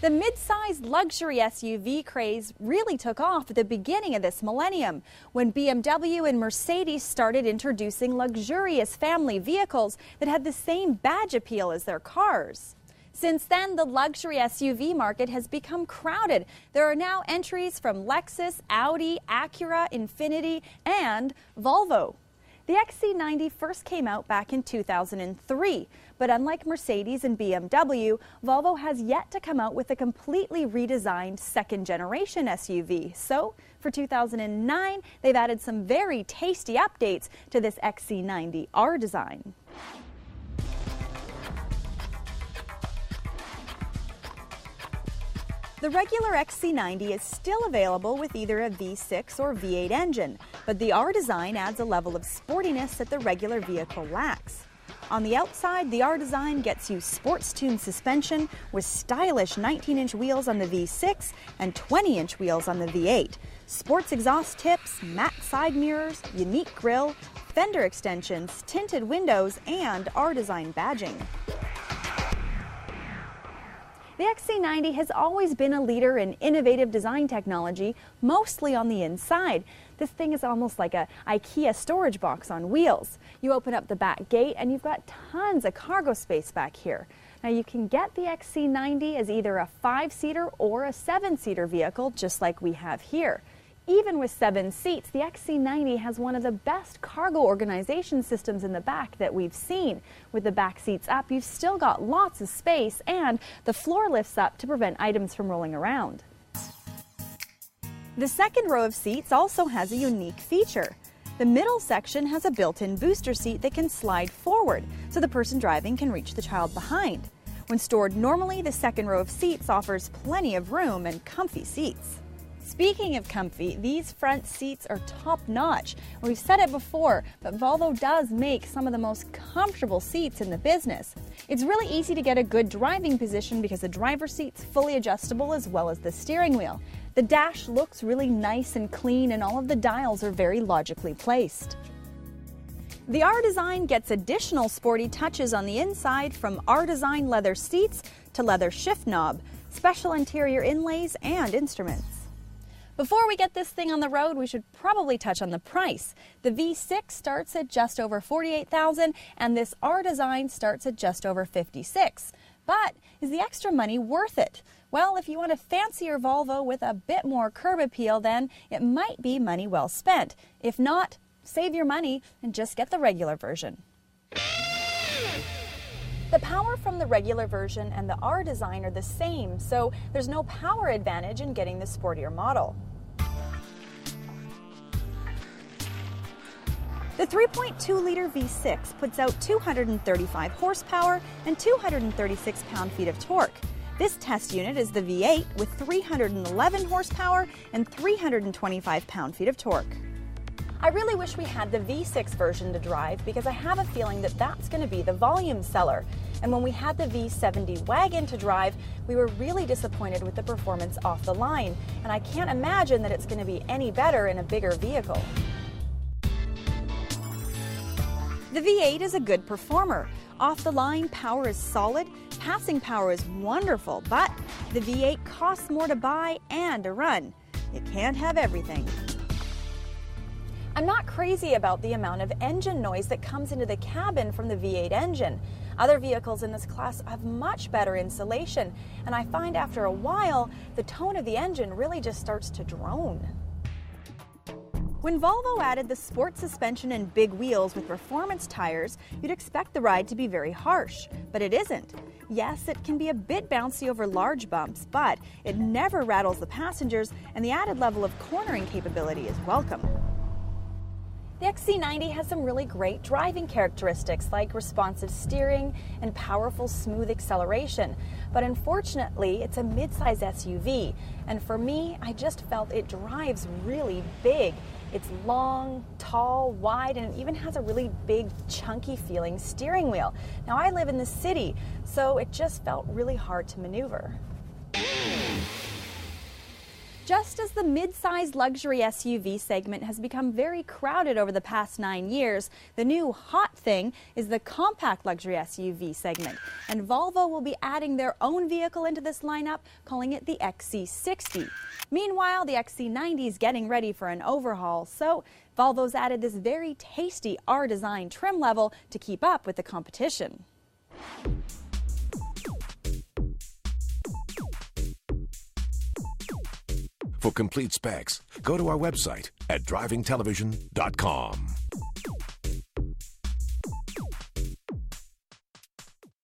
The mid-size luxury SUV craze really took off at the beginning of this millennium, when BMW and Mercedes started introducing luxurious family vehicles that had the same badge appeal as their cars. Since then, the luxury SUV market has become crowded. There are now entries from Lexus, Audi, Acura, Infiniti, and Volvo. The XC90 first came out back in 2003, but unlike Mercedes and BMW, Volvo has yet to come out with a completely redesigned second-generation SUV. So, for 2009, they've added some very tasty updates to this XC90 R design. The regular XC90 is still available with either a V6 or V8 engine, but the R design adds a level of sportiness that the regular vehicle lacks. On the outside, the R design gets you sports-tuned suspension with stylish 19-inch wheels on the V6 and 20-inch wheels on the V8, sports exhaust tips, matte side mirrors, unique grille, fender extensions, tinted windows, and R design badging. The XC90 has always been a leader in innovative design technology, mostly on the inside. This thing is almost like an IKEA storage box on wheels. You open up the back gate and you've got tons of cargo space back here. Now you can get the XC90 as either a 5-seater or a 7-seater vehicle, just like we have here. Even with 7 seats, the XC90 has one of the best cargo organization systems in the back that we've seen. With the back seats up, you've still got lots of space, and the floor lifts up to prevent items from rolling around. The second row of seats also has a unique feature. The middle section has a built-in booster seat that can slide forward, so the person driving can reach the child behind. When stored normally, the second row of seats offers plenty of room and comfy seats. Speaking of comfy, these front seats are top-notch. We've said it before, but Volvo does make some of the most comfortable seats in the business. It's really easy to get a good driving position because the driver's seat's fully adjustable as well as the steering wheel. The dash looks really nice and clean, and all of the dials are very logically placed. The R design gets additional sporty touches on the inside, from R design leather seats to leather shift knob, special interior inlays, and instruments. Before we get this thing on the road, we should probably touch on the price. The V6 starts at just over $48,000, and this R design starts at just over $56,000. But is the extra money worth it? Well, if you want a fancier Volvo with a bit more curb appeal, then it might be money well spent. If not, save your money and just get the regular version. The power from the regular version and the R design are the same, so there's no power advantage in getting the sportier model. The 3.2-liter V6 puts out 235 horsepower and 236 pound-feet of torque. This test unit is the V8 with 311 horsepower and 325 pound-feet of torque. I really wish we had the V6 version to drive, because I have a feeling that that's going to be the volume seller. And when we had the V70 wagon to drive, we were really disappointed with the performance off the line, and I can't imagine that it's going to be any better in a bigger vehicle. The V8 is a good performer. Off the line, power is solid, passing power is wonderful, but the V8 costs more to buy and to run. You can't have everything. I'm not crazy about the amount of engine noise that comes into the cabin from the V8 engine. Other vehicles in this class have much better insulation, and I find after a while, the tone of the engine really just starts to drone. When Volvo added the sport suspension and big wheels with performance tires, you'd expect the ride to be very harsh, but it isn't. Yes, it can be a bit bouncy over large bumps, but it never rattles the passengers, and the added level of cornering capability is welcome. The XC90 has some really great driving characteristics like responsive steering and powerful smooth acceleration, but unfortunately it's a mid-size SUV, and for me, I just felt it drives really big. It's long, tall, wide, and it even has a really big, chunky feeling steering wheel. Now I live in the city, so it just felt really hard to maneuver. Just as the mid-size luxury SUV segment has become very crowded over the past 9 years, the new hot thing is the compact luxury SUV segment. And Volvo will be adding their own vehicle into this lineup, calling it the XC60. Meanwhile, the XC90 is getting ready for an overhaul, so Volvo's added this very tasty R-Design trim level to keep up with the competition. For complete specs, go to our website at drivingtelevision.com.